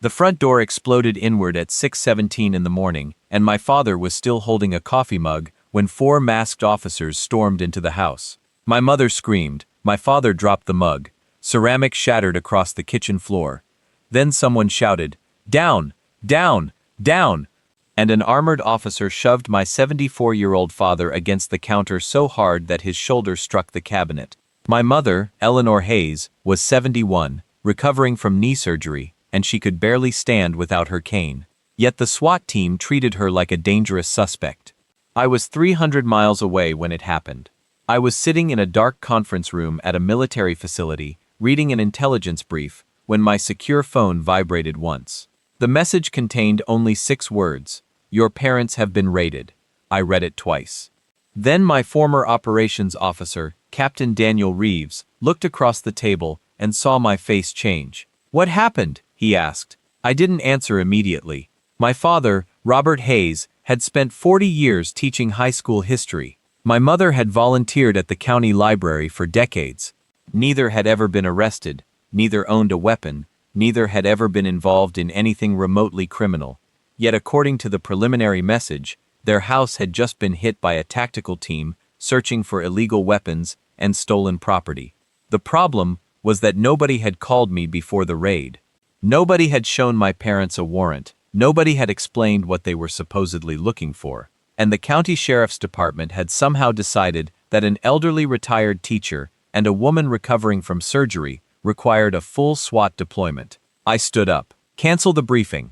The front door exploded inward at 6:17 in the morning, and my father was still holding a coffee mug when 4 masked officers stormed into the house. My mother screamed, my father dropped the mug, ceramic shattered across the kitchen floor. Then someone shouted, "Down! Down! Down!" and an armored officer shoved my 74-year-old father against the counter so hard that his shoulder struck the cabinet. My mother, Eleanor Hayes, was 71, recovering from knee surgery, and she could barely stand without her cane. Yet the SWAT team treated her like a dangerous suspect. I was 300 miles away when it happened. I was sitting in a dark conference room at a military facility, reading an intelligence brief, when my secure phone vibrated once. The message contained only 6 words. "Your parents have been raided." I read it twice. Then my former operations officer, Captain Daniel Reeves, looked across the table and saw my face change. "What happened?" he asked. I didn't answer immediately. My father, Robert Hayes, had spent 40 years teaching high school history. My mother had volunteered at the county library for decades. Neither had ever been arrested, neither owned a weapon, neither had ever been involved in anything remotely criminal. Yet according to the preliminary message, their house had just been hit by a tactical team searching for illegal weapons and stolen property. The problem was that nobody had called me before the raid. Nobody had shown my parents a warrant. Nobody had explained what they were supposedly looking for. And the county sheriff's department had somehow decided that an elderly retired teacher and a woman recovering from surgery required a full SWAT deployment. I stood up. "Cancel the briefing."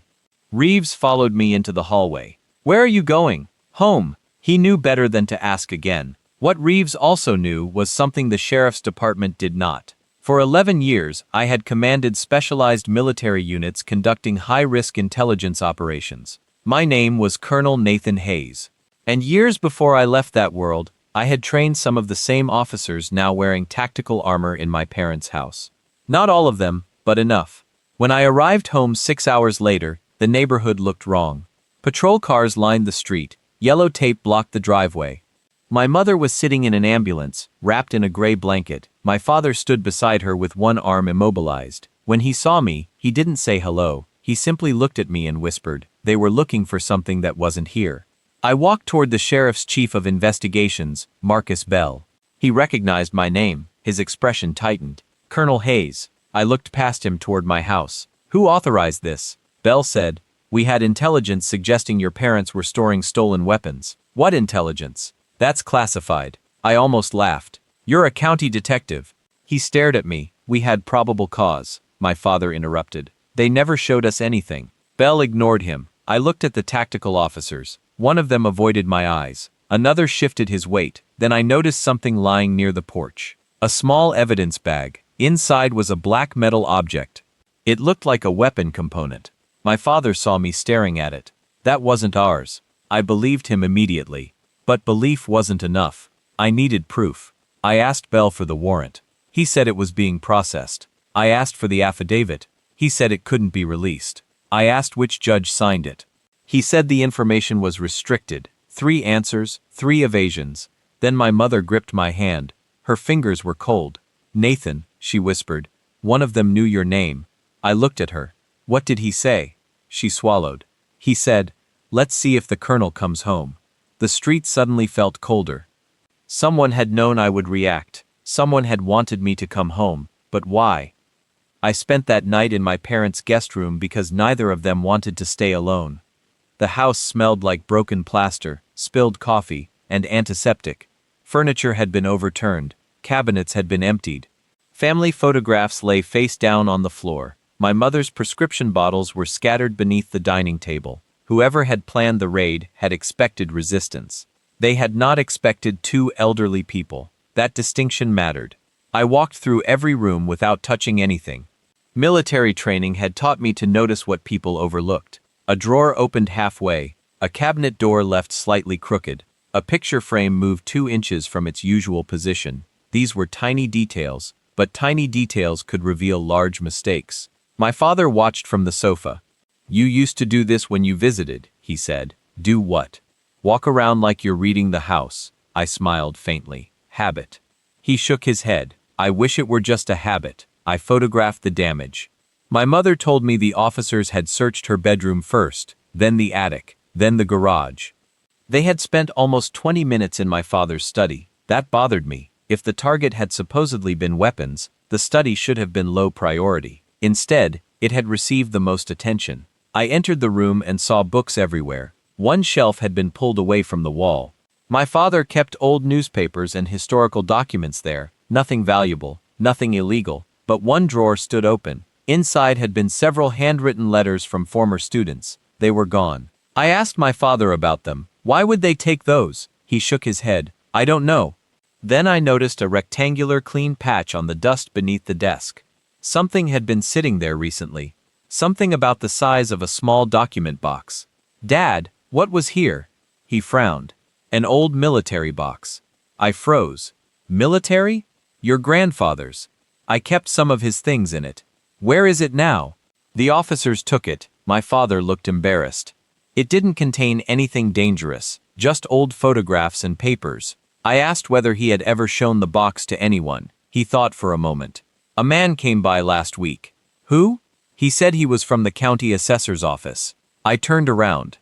Reeves followed me into the hallway. "Where are you going?" "Home." He knew better than to ask again. What Reeves also knew was something the sheriff's department did not. For 11 years, I had commanded specialized military units conducting high-risk intelligence operations. My name was Colonel Nathan Hayes. And years before I left that world, I had trained some of the same officers now wearing tactical armor in my parents' house. Not all of them, but enough. When I arrived home 6 hours later, the neighborhood looked wrong. Patrol cars lined the street. Yellow tape blocked the driveway. My mother was sitting in an ambulance, wrapped in a gray blanket. My father stood beside her with one arm immobilized. When he saw me, he didn't say hello. He simply looked at me and whispered, "They were looking for something that wasn't here." I walked toward the sheriff's chief of investigations, Marcus Bell. He recognized my name. His expression tightened. "Colonel Hayes." I looked past him toward my house. "Who authorized this?" Bell said, "We had intelligence suggesting your parents were storing stolen weapons." "What intelligence?" "That's classified." I almost laughed. "You're a county detective." He stared at me. "We had probable cause," my father interrupted. "They never showed us anything." Bell ignored him. I looked at the tactical officers. One of them avoided my eyes. Another shifted his weight. Then I noticed something lying near the porch. A small evidence bag. Inside was a black metal object. It looked like a weapon component. My father saw me staring at it. "That wasn't ours." I believed him immediately. But belief wasn't enough. I needed proof. I asked Bell for the warrant. He said it was being processed. I asked for the affidavit. He said it couldn't be released. I asked which judge signed it. He said the information was restricted. 3 answers, 3 evasions. Then my mother gripped my hand. Her fingers were cold. "Nathan," she whispered. "One of them knew your name." I looked at her. "What did he say?" She swallowed. "He said, 'Let's see if the colonel comes home.'" The street suddenly felt colder. Someone had known I would react. Someone had wanted me to come home. But why? I spent that night in my parents' guest room because neither of them wanted to stay alone. The house smelled like broken plaster, spilled coffee, and antiseptic. Furniture had been overturned. Cabinets had been emptied. Family photographs lay face down on the floor. My mother's prescription bottles were scattered beneath the dining table. Whoever had planned the raid had expected resistance. They had not expected 2 elderly people. That distinction mattered. I walked through every room without touching anything. Military training had taught me to notice what people overlooked. A drawer opened halfway, a cabinet door left slightly crooked, a picture frame moved 2 inches from its usual position. These were tiny details, but tiny details could reveal large mistakes. My father watched from the sofa. "You used to do this when you visited," he said. "Do what?" "Walk around like you're reading the house." I smiled faintly. "Habit." He shook his head. "I wish it were just a habit." I photographed the damage. My mother told me the officers had searched her bedroom first, then the attic, then the garage. They had spent almost 20 minutes in my father's study. That bothered me. If the target had supposedly been weapons, the study should have been low priority. Instead, it had received the most attention. I entered the room and saw books everywhere. One shelf had been pulled away from the wall. My father kept old newspapers and historical documents there, nothing valuable, nothing illegal, but one drawer stood open. Inside had been several handwritten letters from former students. They were gone. I asked my father about them. Why would they take those? He shook his head. I don't know. Then I noticed a rectangular clean patch on the dust beneath the desk. Something had been sitting there recently. Something about the size of a small document box. Dad, what was here? He frowned. An old military box. I froze. Military? Your grandfather's. I kept some of his things in it. Where is it now? The officers took it. My father looked embarrassed. It didn't contain anything dangerous, just old photographs and papers. I asked whether he had ever shown the box to anyone. He thought for a moment. A man came by last week. Who? He said he was from the county assessor's office. I turned around.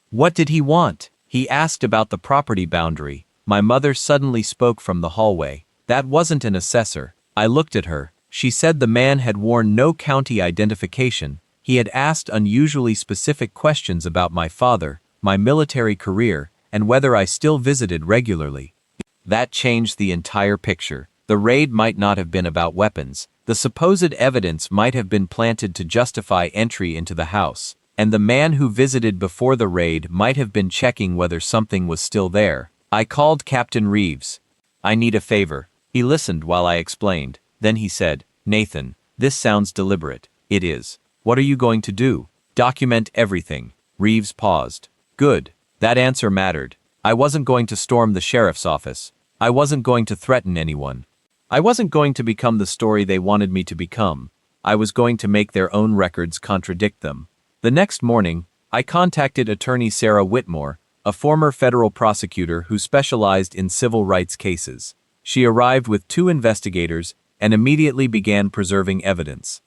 What did he want? He asked about the property boundary. My mother suddenly spoke from the hallway. That wasn't an assessor. I looked at her. She said the man had worn no county identification. He had asked unusually specific questions about my father, my military career, and whether I still visited regularly. That changed the entire picture. The raid might not have been about weapons. The supposed evidence might have been planted to justify entry into the house, and the man who visited before the raid might have been checking whether something was still there. I called Captain Reeves. I need a favor. He listened while I explained. Then he said, Nathan, this sounds deliberate. It is. What are you going to do? Document everything. Reeves paused. Good. That answer mattered. I wasn't going to storm the sheriff's office. I wasn't going to threaten anyone. I wasn't going to become the story they wanted me to become. I was going to make their own records contradict them. The next morning, I contacted attorney Sarah Whitmore, a former federal prosecutor who specialized in civil rights cases. She arrived with 2 investigators and immediately began preserving evidence.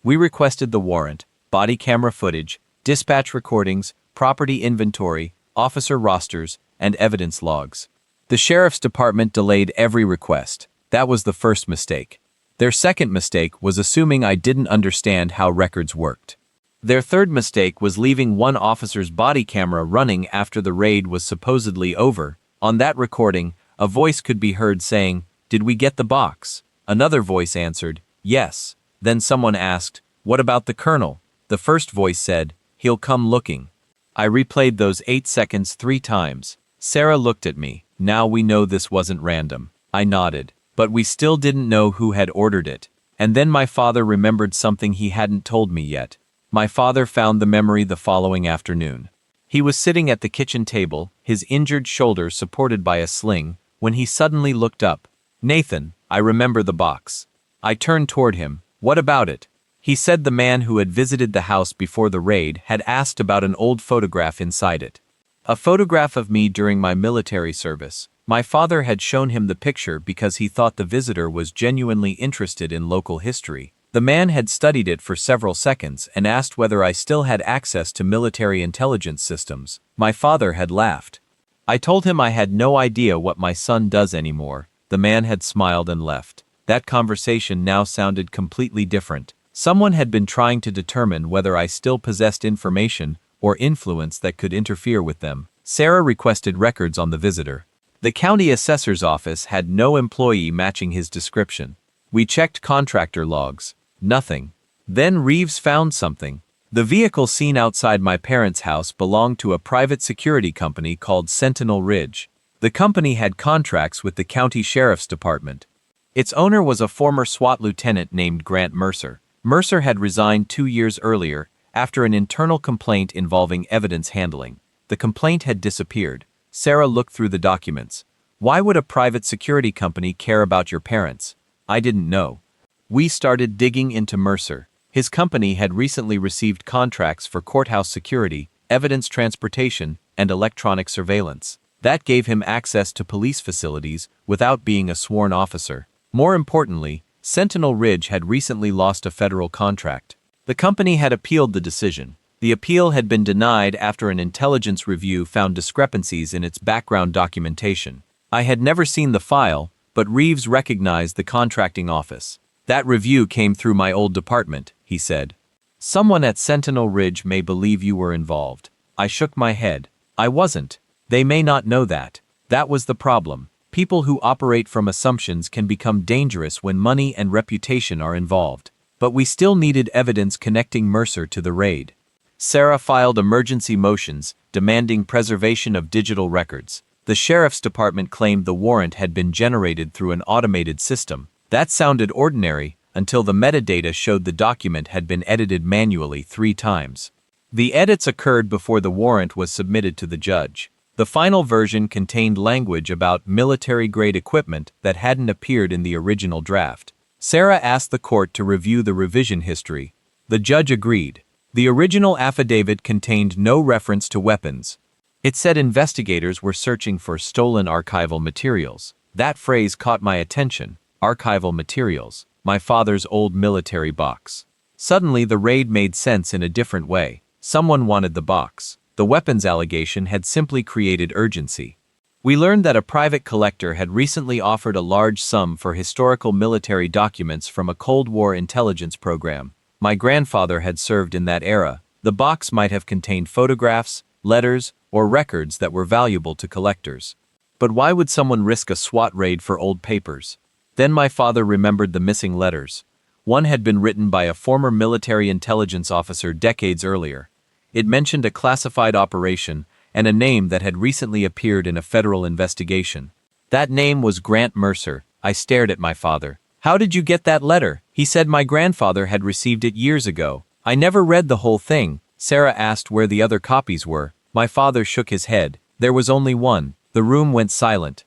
We requested the warrant, body camera footage, dispatch recordings, property inventory, officer rosters, and evidence logs. The sheriff's department delayed every request. That was the first mistake. Their second mistake was assuming I didn't understand how records worked. Their third mistake was leaving one officer's body camera running after the raid was supposedly over. On that recording, a voice could be heard saying, "Did we get the box?" Another voice answered, "Yes." Then someone asked, "What about the colonel?" The first voice said, "He'll come looking." I replayed those 8 seconds 3 times. Sarah looked at me. Now we know this wasn't random. I nodded. But we still didn't know who had ordered it. And then my father remembered something he hadn't told me yet. My father found the memory the following afternoon. He was sitting at the kitchen table, his injured shoulder supported by a sling, when he suddenly looked up. "Nathan, I remember the box." I turned toward him. "What about it?" He said the man who had visited the house before the raid had asked about an old photograph inside it. A photograph of me during my military service. My father had shown him the picture because he thought the visitor was genuinely interested in local history. The man had studied it for several seconds and asked whether I still had access to military intelligence systems. My father had laughed. I told him I had no idea what my son does anymore. The man had smiled and left. That conversation now sounded completely different. Someone had been trying to determine whether I still possessed information or influence that could interfere with them. Sarah requested records on the visitor. The county assessor's office had no employee matching his description. We checked contractor logs. Nothing. Then Reeves found something. The vehicle seen outside my parents' house belonged to a private security company called Sentinel Ridge. The company had contracts with the county sheriff's department. Its owner was a former SWAT lieutenant named Grant Mercer. Mercer had resigned 2 years earlier after an internal complaint involving evidence handling. The complaint had disappeared. Sarah looked through the documents. Why would a private security company care about your parents? I didn't know. We started digging into Mercer. His company had recently received contracts for courthouse security, evidence transportation, and electronic surveillance. That gave him access to police facilities without being a sworn officer. More importantly, Sentinel Ridge had recently lost a federal contract. The company had appealed the decision. The appeal had been denied after an intelligence review found discrepancies in its background documentation. I had never seen the file, but Reeves recognized the contracting office. That review came through my old department, he said. Someone at Sentinel Ridge may believe you were involved. I shook my head. I wasn't. They may not know that. That was the problem. People who operate from assumptions can become dangerous when money and reputation are involved. But we still needed evidence connecting Mercer to the raid. Sarah filed emergency motions, demanding preservation of digital records. The sheriff's department claimed the warrant had been generated through an automated system. That sounded ordinary, until the metadata showed the document had been edited manually 3 times. The edits occurred before the warrant was submitted to the judge. The final version contained language about military-grade equipment that hadn't appeared in the original draft. Sarah asked the court to review the revision history. The judge agreed. The original affidavit contained no reference to weapons. It said investigators were searching for stolen archival materials. That phrase caught my attention. Archival materials. My father's old military box. Suddenly the raid made sense in a different way. Someone wanted the box. The weapons allegation had simply created urgency. We learned that a private collector had recently offered a large sum for historical military documents from a Cold War intelligence program. My grandfather had served in that era. The box might have contained photographs, letters, or records that were valuable to collectors. But why would someone risk a SWAT raid for old papers? Then my father remembered the missing letters. One had been written by a former military intelligence officer decades earlier. It mentioned a classified operation and a name that had recently appeared in a federal investigation. That name was Grant Mercer. I stared at my father. How did you get that letter? He said my grandfather had received it years ago. I never read the whole thing. Sarah asked where the other copies were. My father shook his head. There was only one. The room went silent.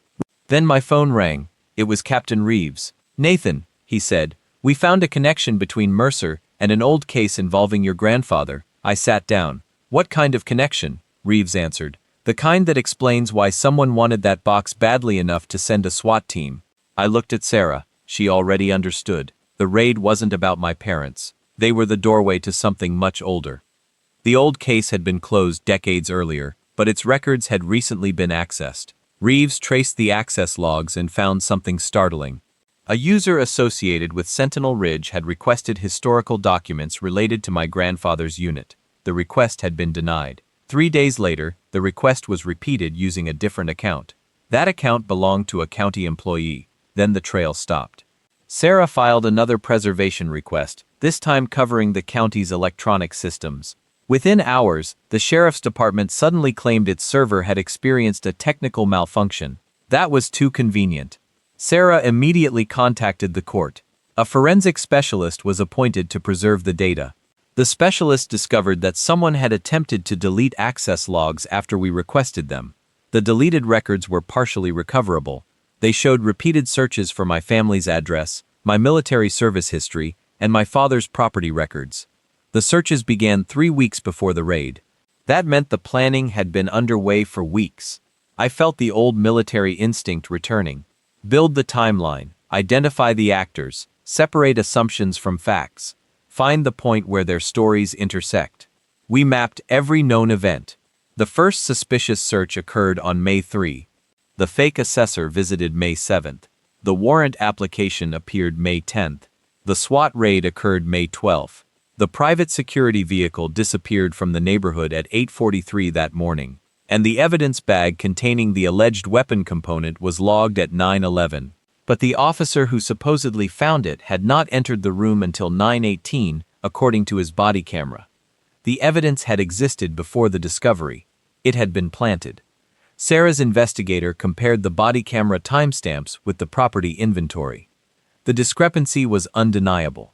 Then my phone rang. It was Captain Reeves. Nathan, he said, we found a connection between Mercer and an old case involving your grandfather. I sat down. What kind of connection? Reeves answered. The kind that explains why someone wanted that box badly enough to send a SWAT team. I looked at Sarah. She already understood. The raid wasn't about my parents. They were the doorway to something much older. The old case had been closed decades earlier, but its records had recently been accessed. Reeves traced the access logs and found something startling. A user associated with Sentinel Ridge had requested historical documents related to my grandfather's unit. The request had been denied. 3 days later, the request was repeated using a different account. That account belonged to a county employee. Then the trail stopped. Sarah filed another preservation request, this time covering the county's electronic systems. Within hours, the sheriff's department suddenly claimed its server had experienced a technical malfunction. That was too convenient. Sarah immediately contacted the court. A forensic specialist was appointed to preserve the data. The specialist discovered that someone had attempted to delete access logs after we requested them. The deleted records were partially recoverable. They showed repeated searches for my family's address, my military service history, and my father's property records. The searches began 3 weeks before the raid. That meant the planning had been underway for weeks. I felt the old military instinct returning. Build the timeline, identify the actors, separate assumptions from facts, find the point where their stories intersect. We mapped every known event. The first suspicious search occurred on May 3. The fake assessor visited May 7th. The warrant application appeared May 10th. The SWAT raid occurred May 12th. The private security vehicle disappeared from the neighborhood at 8:43 that morning, and the evidence bag containing the alleged weapon component was logged at 9:11. But the officer who supposedly found it had not entered the room until 9:18, according to his body camera. The evidence had existed before the discovery. It had been planted. Sarah's investigator compared the body camera timestamps with the property inventory. The discrepancy was undeniable.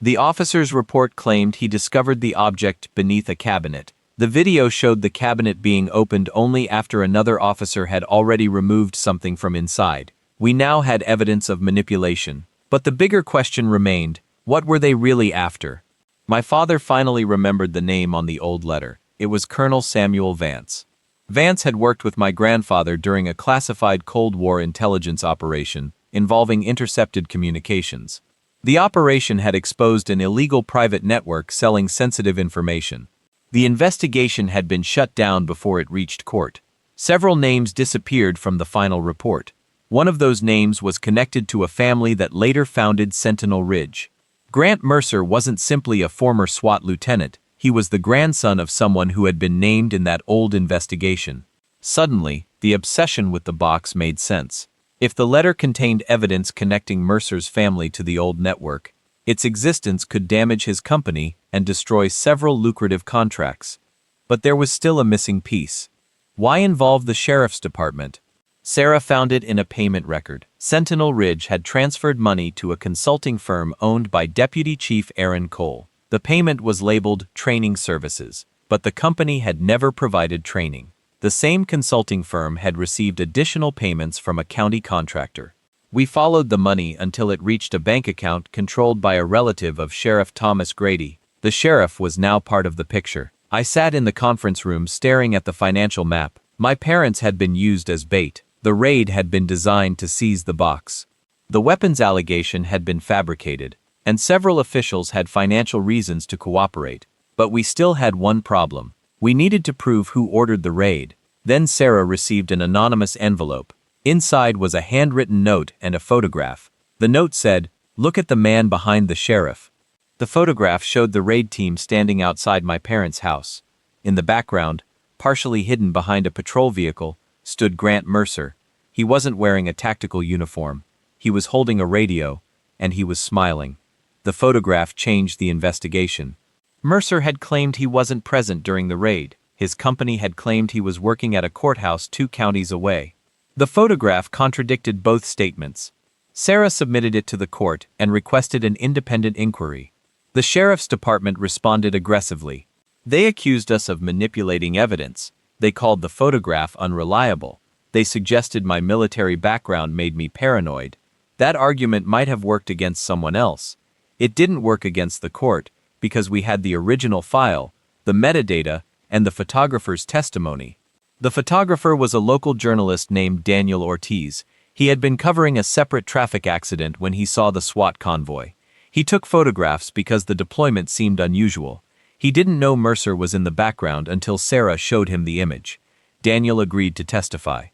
The officer's report claimed he discovered the object beneath a cabinet. The video showed the cabinet being opened only after another officer had already removed something from inside. We now had evidence of manipulation. But the bigger question remained, what were they really after? My father finally remembered the name on the old letter. It was Colonel Samuel Vance. Vance had worked with my grandfather during a classified Cold War intelligence operation involving intercepted communications. The operation had exposed an illegal private network selling sensitive information. The investigation had been shut down before it reached court. Several names disappeared from the final report. One of those names was connected to a family that later founded Sentinel Ridge. Grant Mercer wasn't simply a former SWAT lieutenant, he was the grandson of someone who had been named in that old investigation. Suddenly, the obsession with the box made sense. If the letter contained evidence connecting Mercer's family to the old network, its existence could damage his company and destroy several lucrative contracts. But there was still a missing piece. Why involve the sheriff's department? Sarah found it in a payment record. Sentinel Ridge had transferred money to a consulting firm owned by Deputy Chief Aaron Cole. The payment was labeled training services, but the company had never provided training. The same consulting firm had received additional payments from a county contractor. We followed the money until it reached a bank account controlled by a relative of Sheriff Thomas Grady. The sheriff was now part of the picture. I sat in the conference room staring at the financial map. My parents had been used as bait. The raid had been designed to seize the box. The weapons allegation had been fabricated, and several officials had financial reasons to cooperate. But we still had one problem. We needed to prove who ordered the raid. Then Sarah received an anonymous envelope. Inside was a handwritten note and a photograph. The note said, "Look at the man behind the sheriff." The photograph showed the raid team standing outside my parents' house. In the background, partially hidden behind a patrol vehicle, stood Grant Mercer. He wasn't wearing a tactical uniform. He was holding a radio, and he was smiling. The photograph changed the investigation. Mercer had claimed he wasn't present during the raid. His company had claimed he was working at a courthouse 2 counties away. The photograph contradicted both statements. Sarah submitted it to the court and requested an independent inquiry. The sheriff's department responded aggressively. They accused us of manipulating evidence. They called the photograph unreliable. They suggested my military background made me paranoid. That argument might have worked against someone else. It didn't work against the court because we had the original file, the metadata, and the photographer's testimony. The photographer was a local journalist named Daniel Ortiz. He had been covering a separate traffic accident when he saw the SWAT convoy. He took photographs because the deployment seemed unusual. He didn't know Mercer was in the background until Sarah showed him the image. Daniel agreed to testify.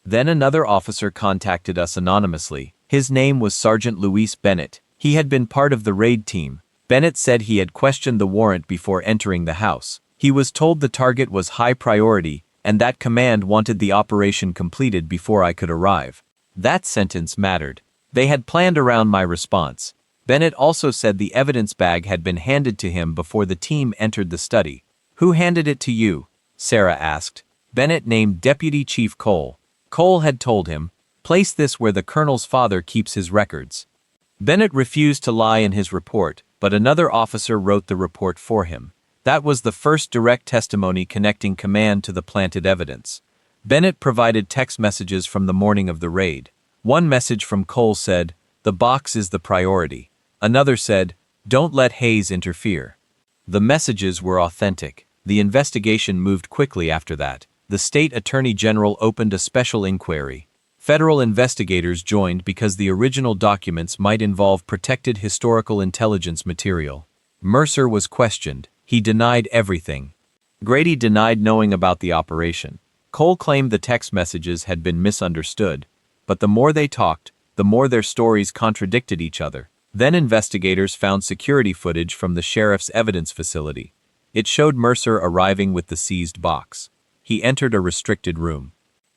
Then another officer contacted us anonymously. His name was Sergeant Luis Bennett. He had been part of the raid team. Bennett said he had questioned the warrant before entering the house. He was told the target was high priority and that command wanted the operation completed before I could arrive. That sentence mattered. They had planned around my response. Bennett also said the evidence bag had been handed to him before the team entered the study. "Who handed it to you?" Sarah asked. Bennett named Deputy Chief Cole. Cole had told him, "Place this where the colonel's father keeps his records." Bennett refused to lie in his report, but another officer wrote the report for him. That was the first direct testimony connecting command to the planted evidence. Bennett provided text messages from the morning of the raid. One message from Cole said, "The box is the priority." Another said, "Don't let Hayes interfere." The messages were authentic. The investigation moved quickly after that. The state attorney general opened a special inquiry. Federal investigators joined because the original documents might involve protected historical intelligence material. Mercer was questioned. He denied everything. Grady denied knowing about the operation. Cole claimed the text messages had been misunderstood, but the more they talked, the more their stories contradicted each other. Then investigators found security footage from the sheriff's evidence facility. It showed Mercer arriving with the seized box. He entered a restricted room.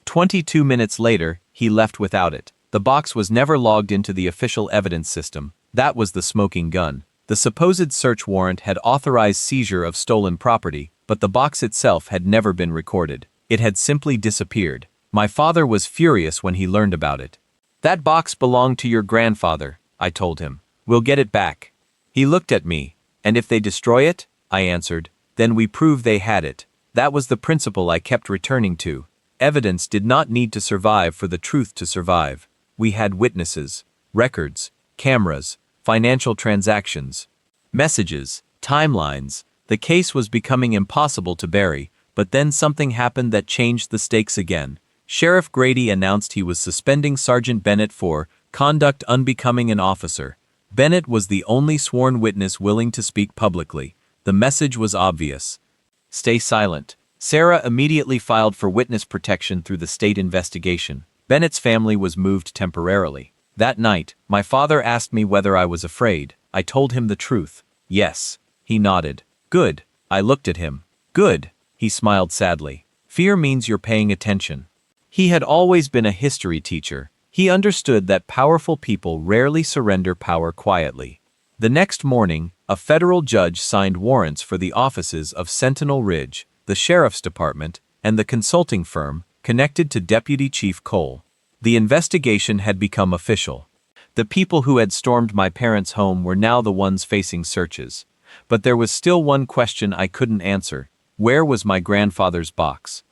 22 minutes later, he left without it. The box was never logged into the official evidence system. That was the smoking gun. The supposed search warrant had authorized seizure of stolen property, but the box itself had never been recorded. It had simply disappeared. My father was furious when he learned about it. "That box belonged to your grandfather," I told him. "We'll get it back." He looked at me. "And if they destroy it?" I answered. "Then we prove they had it." That was the principle I kept returning to. Evidence did not need to survive for the truth to survive. We had witnesses, records, cameras, financial transactions, messages, timelines. The case was becoming impossible to bury, but then something happened that changed the stakes again. Sheriff Grady announced he was suspending Sergeant Bennett for conduct unbecoming an officer. Bennett was the only sworn witness willing to speak publicly. The message was obvious. Stay silent. Sarah immediately filed for witness protection through the state investigation. Bennett's family was moved temporarily. That night, my father asked me whether I was afraid. I told him the truth. Yes. He nodded. Good. I looked at him. Good. He smiled sadly. Fear means you're paying attention. He had always been a history teacher. He understood that powerful people rarely surrender power quietly. The next morning, a federal judge signed warrants for the offices of Sentinel Ridge, the sheriff's department, and the consulting firm connected to Deputy Chief Cole. The investigation had become official. The people who had stormed my parents' home were now the ones facing searches. But there was still one question I couldn't answer. Where was my grandfather's box?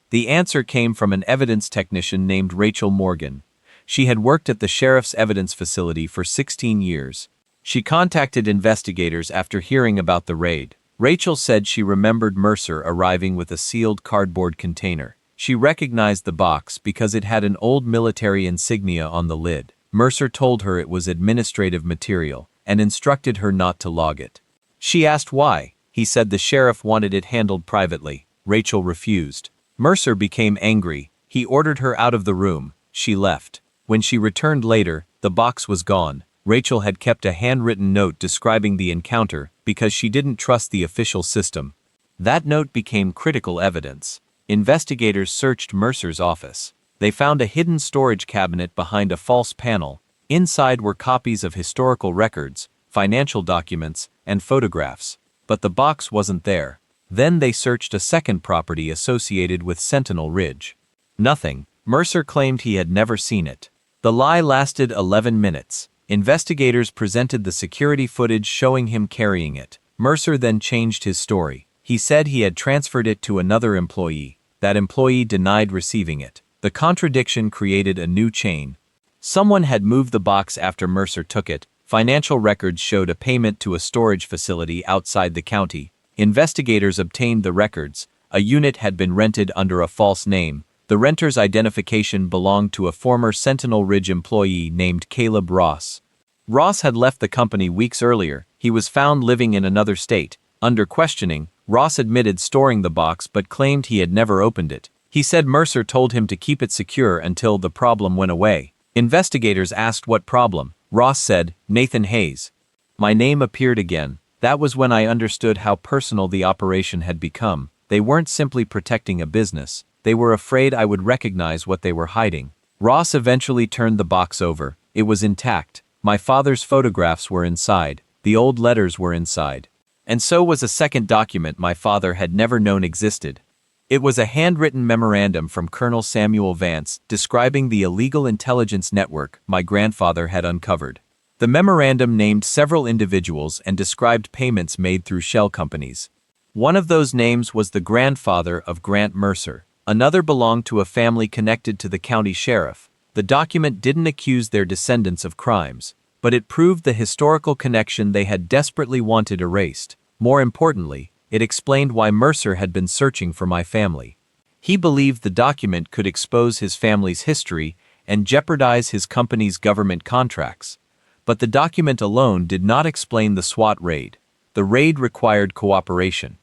The answer came from an evidence technician named Rachel Morgan. She had worked at the sheriff's evidence facility for 16 years. She contacted investigators after hearing about the raid. Rachel said she remembered Mercer arriving with a sealed cardboard container. She recognized the box because it had an old military insignia on the lid. Mercer told her it was administrative material and instructed her not to log it. She asked why. He said the sheriff wanted it handled privately. Rachel refused. Mercer became angry. He ordered her out of the room. She left. When she returned later, the box was gone. Rachel had kept a handwritten note describing the encounter because she didn't trust the official system. That note became critical evidence. Investigators searched Mercer's office. They found a hidden storage cabinet behind a false panel. Inside were copies of historical records, financial documents, and photographs. But the box wasn't there. Then they searched a second property associated with Sentinel Ridge. Nothing. Mercer claimed he had never seen it. The lie lasted 11 minutes. Investigators presented the security footage showing him carrying it. Mercer then changed his story. He said he had transferred it to another employee. That employee denied receiving it. The contradiction created a new chain. Someone had moved the box after Mercer took it. Financial records showed a payment to a storage facility outside the county. Investigators obtained the records. A unit had been rented under a false name. The renter's identification belonged to a former Sentinel Ridge employee named Caleb Ross. Ross had left the company weeks earlier. He was found living in another state. Under questioning, Ross admitted storing the box but claimed he had never opened it. He said Mercer told him to keep it secure until the problem went away. Investigators asked what problem. Ross said, Nathan Hayes. My name appeared again. That was when I understood how personal the operation had become. They weren't simply protecting a business. They were afraid I would recognize what they were hiding. Ross eventually turned the box over. It was intact. My father's photographs were inside. The old letters were inside. And so was a second document my father had never known existed. It was a handwritten memorandum from Colonel Samuel Vance describing the illegal intelligence network my grandfather had uncovered. The memorandum named several individuals and described payments made through shell companies. One of those names was the grandfather of Grant Mercer. Another belonged to a family connected to the county sheriff. The document didn't accuse their descendants of crimes, but it proved the historical connection they had desperately wanted erased. More importantly, it explained why Mercer had been searching for my family. He believed the document could expose his family's history and jeopardize his company's government contracts. But the document alone did not explain the SWAT raid. The raid required cooperation.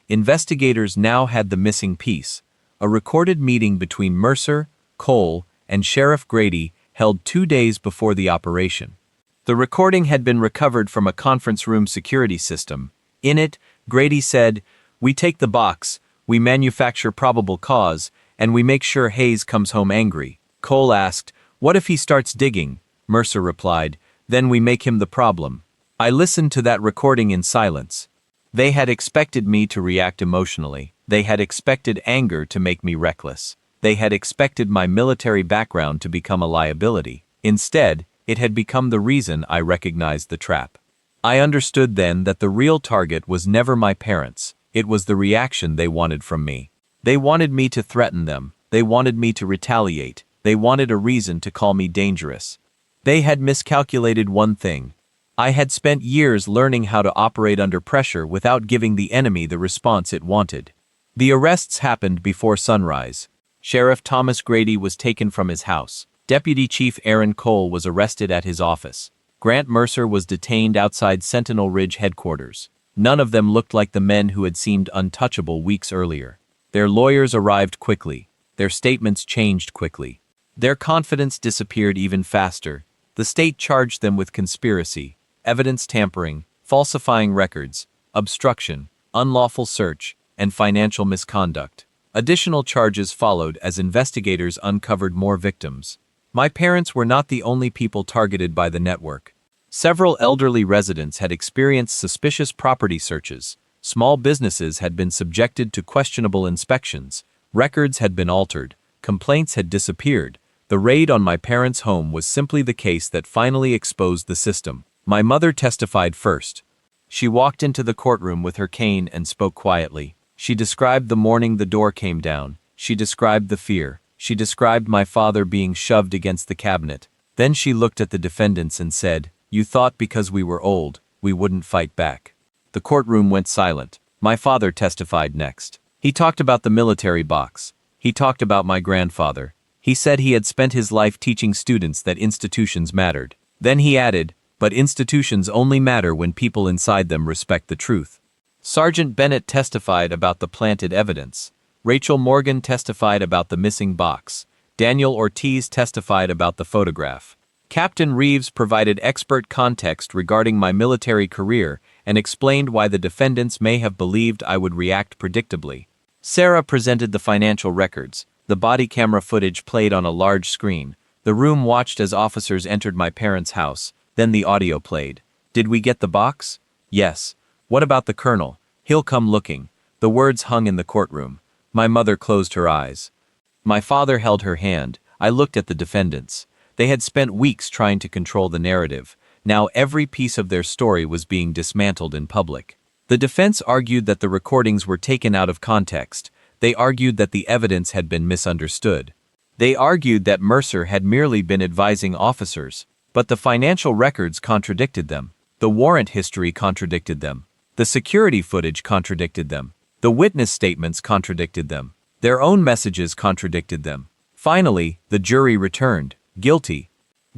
Investigators now had the missing piece. A recorded meeting between Mercer, Cole, and Sheriff Grady held 2 days before the operation. The recording had been recovered from a conference room security system. In it, Grady said, "We take the box, we manufacture probable cause, and we make sure Hayes comes home angry." Cole asked, "What if he starts digging?" Mercer replied, "Then we make him the problem." I listened to that recording in silence. They had expected me to react emotionally. They had expected anger to make me reckless. They had expected my military background to become a liability. Instead, it had become the reason I recognized the trap. I understood then that the real target was never my parents. It was the reaction they wanted from me. They wanted me to threaten them. They wanted me to retaliate. They wanted a reason to call me dangerous. They had miscalculated one thing. I had spent years learning how to operate under pressure without giving the enemy the response it wanted. The arrests happened before sunrise. Sheriff Thomas Grady was taken from his house. Deputy Chief Aaron Cole was arrested at his office. Grant Mercer was detained outside Sentinel Ridge headquarters. None of them looked like the men who had seemed untouchable weeks earlier. Their lawyers arrived quickly. Their statements changed quickly. Their confidence disappeared even faster. The state charged them with conspiracy, evidence tampering, falsifying records, obstruction, unlawful search, and financial misconduct. Additional charges followed as investigators uncovered more victims. My parents were not the only people targeted by the network. Several elderly residents had experienced suspicious property searches. Small businesses had been subjected to questionable inspections. Records had been altered. Complaints had disappeared. The raid on my parents' home was simply the case that finally exposed the system. My mother testified first. She walked into the courtroom with her cane and spoke quietly. She described the morning the door came down. She described the fear. She described my father being shoved against the cabinet. Then she looked at the defendants and said, "You thought because we were old, we wouldn't fight back." The courtroom went silent. My father testified next. He talked about the military box. He talked about my grandfather. He said he had spent his life teaching students that institutions mattered. Then he added, "But institutions only matter when people inside them respect the truth." Sergeant Bennett testified about the planted evidence. Rachel Morgan testified about the missing box. Daniel Ortiz testified about the photograph. Captain Reeves provided expert context regarding my military career and explained why the defendants may have believed I would react predictably. Sarah presented the financial records. The body camera footage played on a large screen. The room watched as officers entered my parents' house. Then the audio played. "Did we get the box?" "Yes." "What about the colonel?" "He'll come looking." The words hung in the courtroom. My mother closed her eyes. My father held her hand. I looked at the defendants. They had spent weeks trying to control the narrative. Now every piece of their story was being dismantled in public. The defense argued that the recordings were taken out of context. They argued that the evidence had been misunderstood. They argued that Mercer had merely been advising officers. But the financial records contradicted them. The warrant history contradicted them. The security footage contradicted them. The witness statements contradicted them. Their own messages contradicted them. Finally, the jury returned. Guilty.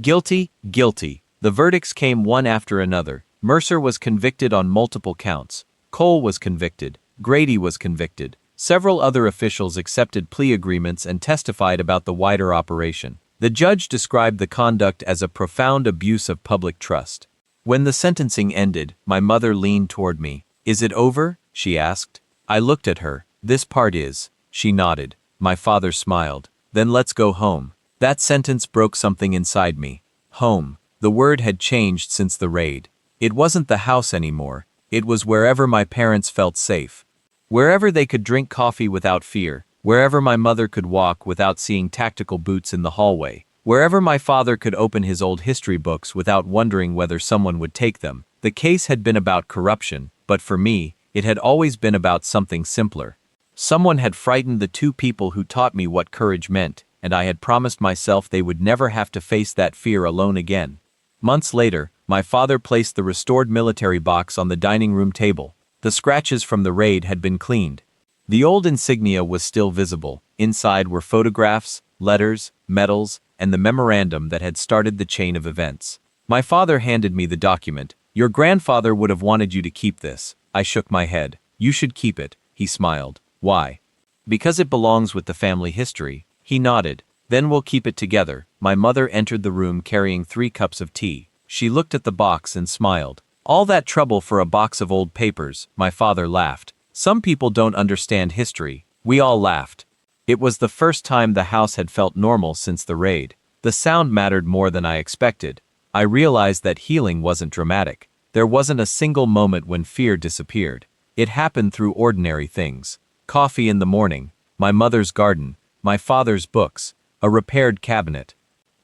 Guilty, guilty. The verdicts came one after another. Mercer was convicted on multiple counts. Cole was convicted. Grady was convicted. Several other officials accepted plea agreements and testified about the wider operation. The judge described the conduct as a profound abuse of public trust. When the sentencing ended, my mother leaned toward me. "Is it over?" she asked. I looked at her. "This part is." She nodded. My father smiled. "Then let's go home." That sentence broke something inside me. Home. The word had changed since the raid. It wasn't the house anymore. It was wherever my parents felt safe. Wherever they could drink coffee without fear. Wherever my mother could walk without seeing tactical boots in the hallway. Wherever my father could open his old history books without wondering whether someone would take them. The case had been about corruption, but for me, it had always been about something simpler. Someone had frightened the two people who taught me what courage meant, and I had promised myself they would never have to face that fear alone again. Months later, my father placed the restored military box on the dining room table. The scratches from the raid had been cleaned. The old insignia was still visible. Inside were photographs, letters, medals, and the memorandum that had started the chain of events. My father handed me the document. "Your grandfather would have wanted you to keep this." I shook my head. "You should keep it," he smiled. "Why?" "Because it belongs with the family history." He nodded. "Then we'll keep it together." My mother entered the room carrying 3 cups of tea. She looked at the box and smiled. "All that trouble for a box of old papers," my father laughed. "Some people don't understand history." We all laughed. It was the first time the house had felt normal since the raid. The sound mattered more than I expected. I realized that healing wasn't dramatic. There wasn't a single moment when fear disappeared. It happened through ordinary things. Coffee in the morning, my mother's garden, my father's books, a repaired cabinet,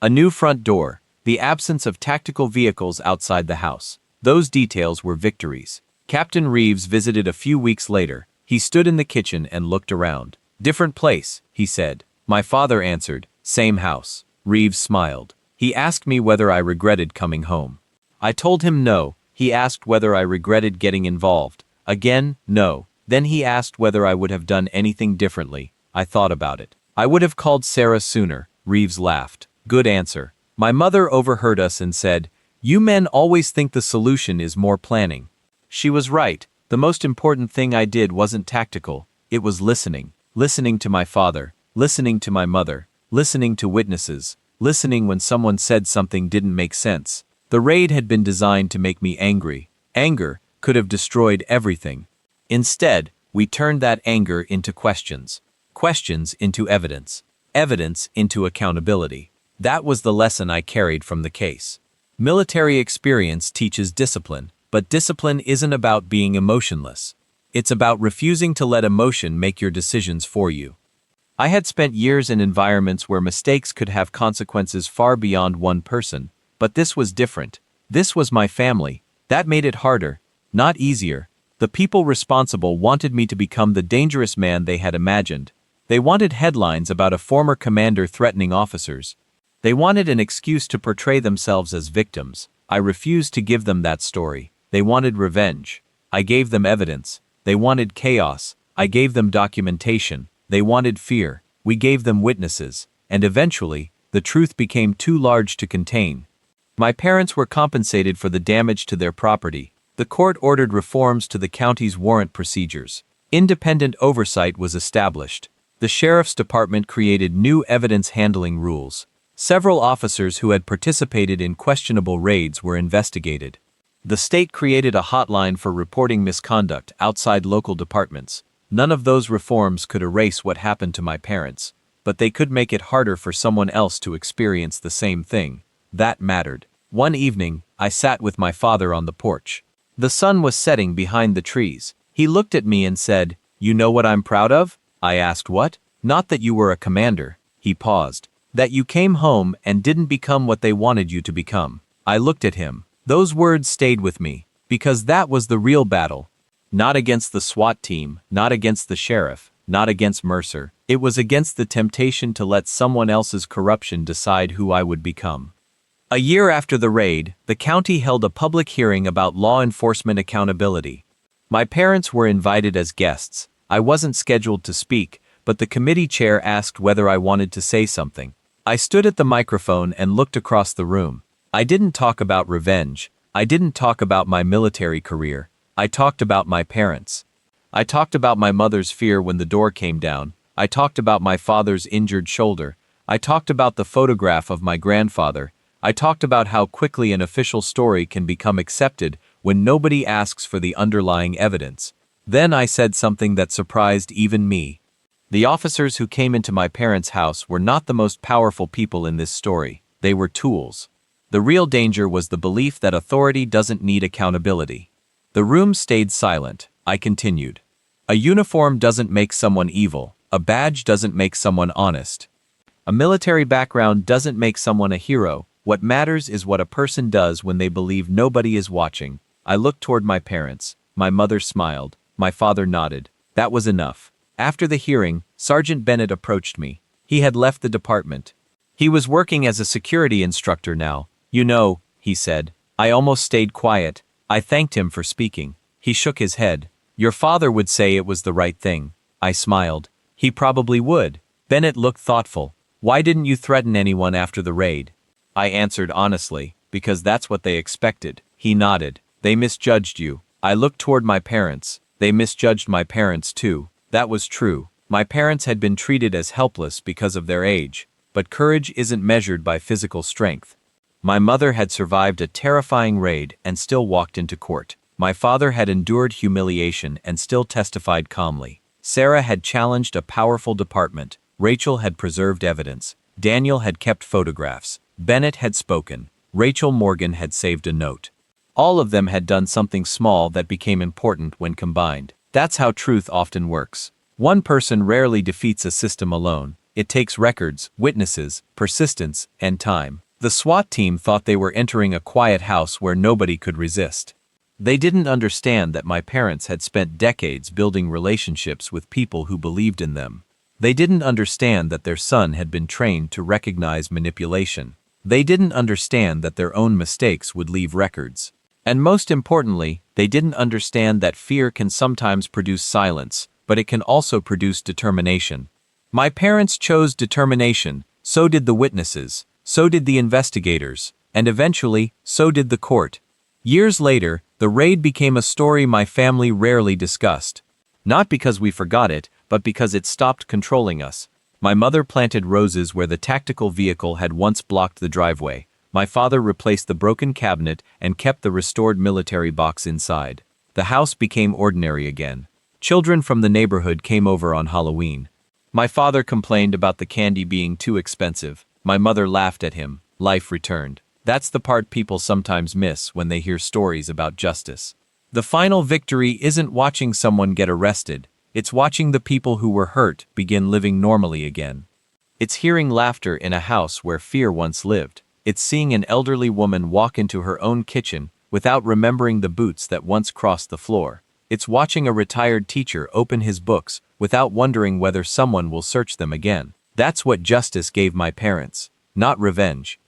a new front door, the absence of tactical vehicles outside the house. Those details were victories. Captain Reeves visited a few weeks later. He stood in the kitchen and looked around. "Different place," he said. My father answered, "Same house." Reeves smiled. He asked me whether I regretted coming home. I told him no. He asked whether I regretted getting involved. Again, no. Then he asked whether I would have done anything differently. I thought about it. "I would have called Sarah sooner." Reeves laughed. "Good answer." My mother overheard us and said, You men always think the solution is more planning. She was right. The most important thing I did wasn't tactical, it was listening. Listening to my father, listening to my mother, listening to witnesses, listening when someone said something didn't make sense. The raid had been designed to make me angry. Anger could have destroyed everything. Instead, we turned that anger into questions. Questions into evidence. Evidence into accountability. That was the lesson I carried from the case. Military experience teaches discipline, but discipline isn't about being emotionless. It's about refusing to let emotion make your decisions for you. I had spent years in environments where mistakes could have consequences far beyond one person, but this was different. This was my family. That made it harder, not easier. The people responsible wanted me to become the dangerous man they had imagined. They wanted headlines about a former commander threatening officers. They wanted an excuse to portray themselves as victims. I refused to give them that story. They wanted revenge. I gave them evidence. They wanted chaos. I gave them documentation. They wanted fear. We gave them witnesses. And eventually, the truth became too large to contain. My parents were compensated for the damage to their property. The court ordered reforms to the county's warrant procedures. Independent oversight was established. The sheriff's department created new evidence handling rules. Several officers who had participated in questionable raids were investigated. The state created a hotline for reporting misconduct outside local departments. None of those reforms could erase what happened to my parents, but they could make it harder for someone else to experience the same thing. That mattered. One evening, I sat with my father on the porch. The sun was setting behind the trees. He looked at me and said, "You know what I'm proud of?" I asked, "What?" "Not that you were a commander." He paused. "That you came home and didn't become what they wanted you to become." I looked at him. Those words stayed with me, because that was the real battle. Not against the SWAT team, not against the sheriff, not against Mercer. It was against the temptation to let someone else's corruption decide who I would become. A year after the raid, the county held a public hearing about law enforcement accountability. My parents were invited as guests. I wasn't scheduled to speak, but the committee chair asked whether I wanted to say something. I stood at the microphone and looked across the room. I didn't talk about revenge. I didn't talk about my military career. I talked about my parents. I talked about my mother's fear when the door came down. I talked about my father's injured shoulder. I talked about the photograph of my grandfather. I talked about how quickly an official story can become accepted when nobody asks for the underlying evidence. Then I said something that surprised even me. The officers who came into my parents' house were not the most powerful people in this story. They were tools. The real danger was the belief that authority doesn't need accountability. The room stayed silent. I continued. A uniform doesn't make someone evil. A badge doesn't make someone honest. A military background doesn't make someone a hero. What matters is what a person does when they believe nobody is watching. I looked toward my parents. My mother smiled. My father nodded. That was enough. After the hearing, Sergeant Bennett approached me. He had left the department. He was working as a security instructor now. "You know," he said. I almost stayed quiet. I thanked him for speaking. He shook his head. "Your father would say it was the right thing." I smiled. "He probably would." Bennett looked thoughtful. "Why didn't you threaten anyone after the raid?" I answered honestly, "Because that's what they expected." He nodded. "They misjudged you." I looked toward my parents. They misjudged my parents too. That was true. My parents had been treated as helpless because of their age. But courage isn't measured by physical strength. My mother had survived a terrifying raid and still walked into court. My father had endured humiliation and still testified calmly. Sarah had challenged a powerful department. Rachel had preserved evidence. Daniel had kept photographs. Bennett had spoken. Rachel Morgan had saved a note. All of them had done something small that became important when combined. That's how truth often works. One person rarely defeats a system alone. It takes records, witnesses, persistence, and time. The SWAT team thought they were entering a quiet house where nobody could resist. They didn't understand that my parents had spent decades building relationships with people who believed in them. They didn't understand that their son had been trained to recognize manipulation. They didn't understand that their own mistakes would leave records. And most importantly, they didn't understand that fear can sometimes produce silence, but it can also produce determination. My parents chose determination, so did the witnesses, so did the investigators, And eventually, so did the court. Years later, the raid became a story my family rarely discussed. Not because we forgot it, but because it stopped controlling us. My mother planted roses where the tactical vehicle had once blocked the driveway. My father replaced the broken cabinet and kept the restored military box inside. The house became ordinary again. Children from the neighborhood came over on Halloween. My father complained about the candy being too expensive. My mother laughed at him. Life returned. That's the part people sometimes miss when they hear stories about justice. The final victory isn't watching someone get arrested. It's watching the people who were hurt begin living normally again. It's hearing laughter in a house where fear once lived. It's seeing an elderly woman walk into her own kitchen without remembering the boots that once crossed the floor. It's watching a retired teacher open his books without wondering whether someone will search them again. That's what justice gave my parents. Not revenge.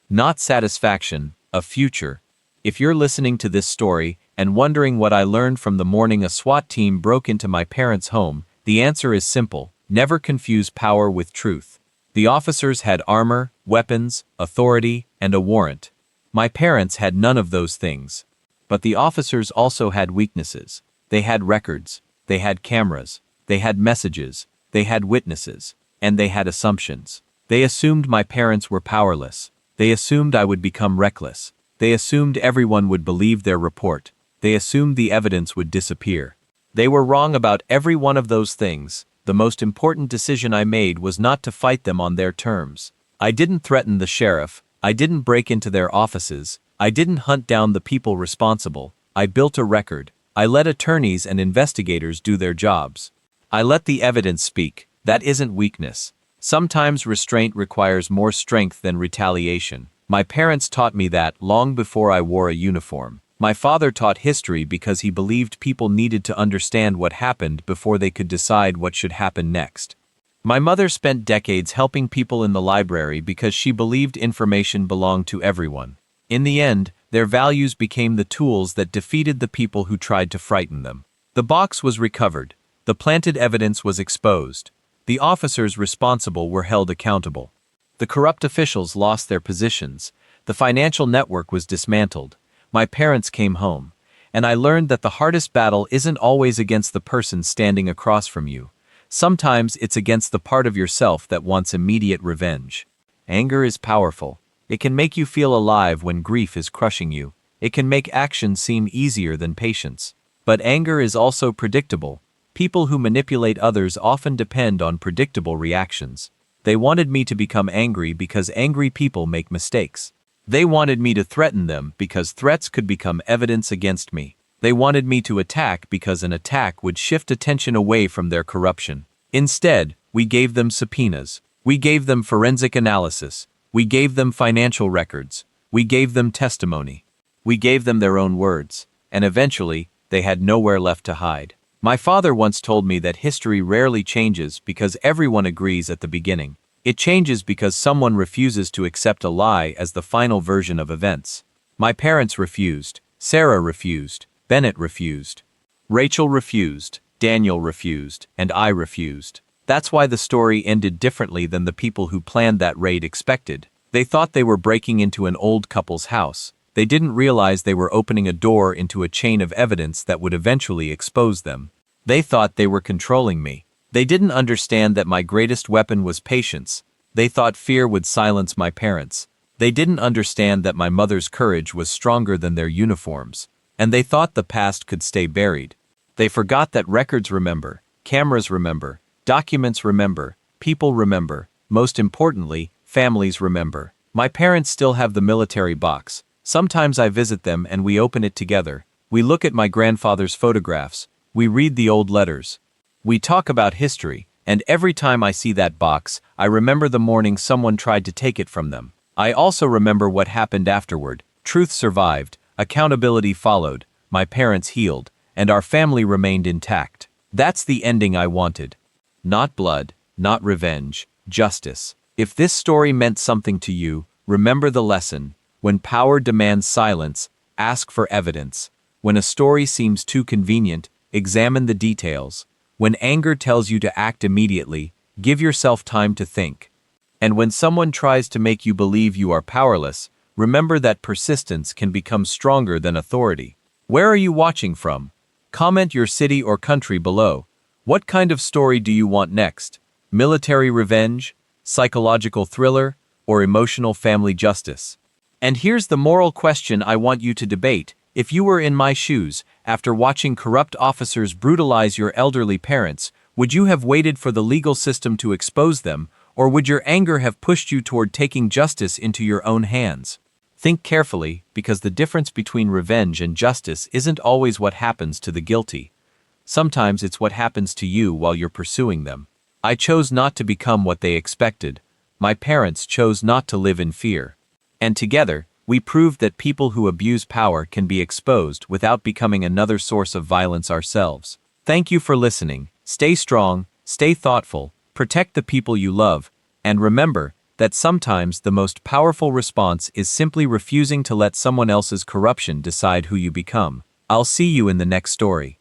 Not satisfaction, a future. If you're listening to this story and wondering what I learned from the morning a SWAT team broke into my parents' home, the answer is simple: never confuse power with truth. The officers had armor, weapons, authority, and a warrant. My parents had none of those things. But the officers also had weaknesses. They had records, they had cameras, they had messages, they had witnesses, and they had assumptions. They assumed my parents were powerless. They assumed I would become reckless. They assumed everyone would believe their report. They assumed the evidence would disappear. They were wrong about every one of those things. The most important decision I made was not to fight them on their terms. I didn't threaten the sheriff. I didn't break into their offices. I didn't hunt down the people responsible. I built a record. I let attorneys and investigators do their jobs. I let the evidence speak. That isn't weakness. Sometimes restraint requires more strength than retaliation. My parents taught me that long before I wore a uniform. My father taught history because he believed people needed to understand what happened before they could decide what should happen next. My mother spent decades helping people in the library because she believed information belonged to everyone. In the end, their values became the tools that defeated the people who tried to frighten them. The box was recovered. The planted evidence was exposed. The officers responsible were held accountable. The corrupt officials lost their positions. The financial network was dismantled. My parents came home. And I learned that the hardest battle isn't always against the person standing across from you. Sometimes it's against the part of yourself that wants immediate revenge. Anger is powerful. It can make you feel alive when grief is crushing you. It can make action seem easier than patience. But anger is also predictable. People who manipulate others often depend on predictable reactions. They wanted me to become angry because angry people make mistakes. They wanted me to threaten them because threats could become evidence against me. They wanted me to attack because an attack would shift attention away from their corruption. Instead, we gave them subpoenas. We gave them forensic analysis. We gave them financial records. We gave them testimony. We gave them their own words. And eventually, they had nowhere left to hide. My father once told me that history rarely changes because everyone agrees at the beginning. It changes because someone refuses to accept a lie as the final version of events. My parents refused. Sarah refused. Bennett refused. Rachel refused. Daniel refused. And I refused. That's why the story ended differently than the people who planned that raid expected. They thought they were breaking into an old couple's house. They didn't realize they were opening a door into a chain of evidence that would eventually expose them. They thought they were controlling me. They didn't understand that my greatest weapon was patience. They thought fear would silence my parents. They didn't understand that my mother's courage was stronger than their uniforms. And they thought the past could stay buried. They forgot that records remember, cameras remember, documents remember, people remember, most importantly, families remember. My parents still have the military box. Sometimes I visit them and we open it together. We look at my grandfather's photographs. We read the old letters. We talk about history, and every time I see that box, I remember the morning someone tried to take it from them. I also remember what happened afterward. Truth survived, accountability followed, my parents healed, and our family remained intact. That's the ending I wanted. Not blood, not revenge, justice. If this story meant something to you, remember the lesson. When power demands silence, ask for evidence. When a story seems too convenient, examine the details. When anger tells you to act immediately, give yourself time to think. And when someone tries to make you believe you are powerless, remember that persistence can become stronger than authority. Where are you watching from? Comment your city or country below. What kind of story do you want next? Military revenge, psychological thriller, or emotional family justice? And here's the moral question I want you to debate. If you were in my shoes, after watching corrupt officers brutalize your elderly parents, would you have waited for the legal system to expose them, or would your anger have pushed you toward taking justice into your own hands? Think carefully, because the difference between revenge and justice isn't always what happens to the guilty. Sometimes it's what happens to you while you're pursuing them. I chose not to become what they expected. My parents chose not to live in fear. And together, we proved that people who abuse power can be exposed without becoming another source of violence ourselves. Thank you for listening. Stay strong, stay thoughtful, protect the people you love, and remember that sometimes the most powerful response is simply refusing to let someone else's corruption decide who you become. I'll see you in the next story.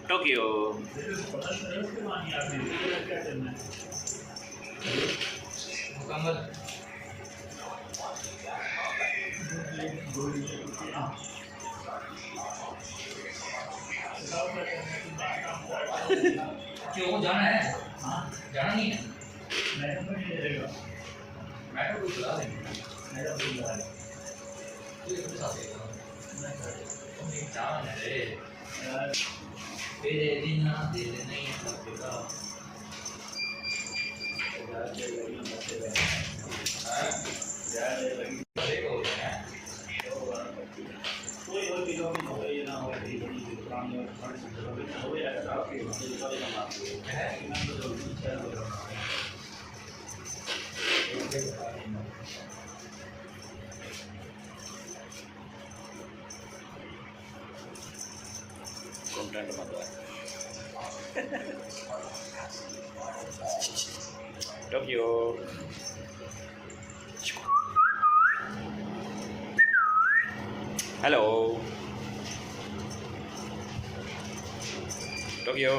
Tokyo. क्यों जाना है? हाँ जाना नहीं है। Madam को नहीं रहेगा। मैडम को बुला देंगे। मैडम को बुला देंगे। तू इसके साथ देगा। तुम नहीं जाना है रे। तेरे दिन ना तेरे नहीं लगेगा। कोई और चीज़ों में हो ये ना हो ये पुरानी और हो या आपके कंटेंट मतलब टोक्यो हेलो टोक्यो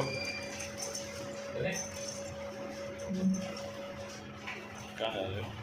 कहाँ है